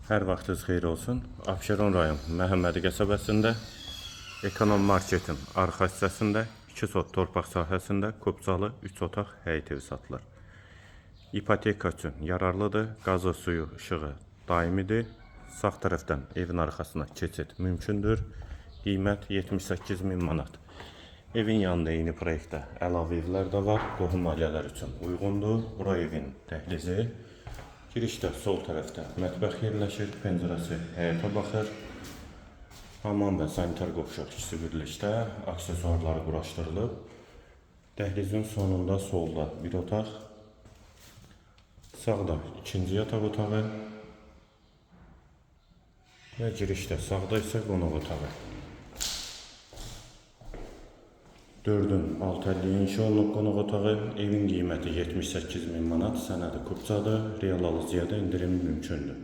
Hər vaxtınız xeyir olsun. Abşeron rayon Məhəmmədi qəsəbəsində Ekonom Marketin arxa hissəsində 2 sot torpaq sahəsində Kubcalı 3 otaq həyət evi satılır. İpoteka üçün yararlıdır. Qazı, suyu, işığı daimidir. Sağ tərəfdən evin arxasına keçid mümkündür. Qiymət 78.000 manat. Evin yanında eyni proyektdə əlavə evlər də var. Qohum ailələr üçün uyğundur. Bura evin dəhlizi. Girişdə sol tərəfdə mətbəx yerləşir, pəncərəsi həyətə baxır. Hamam və sanitar qovşaq ikisi birlikdə aksesuarları quraşdırılıb. Dəhlizin sonunda solda bir otaq, sağda ikinci yataq otağı və girişdə sağda isə qonaq otağı. 4-ün 650 inşa olunub qonaq otağı. Evin qiyməti 78.000 manat, sənədi Kubcadır. Real alıcıya da indirim mümkündür.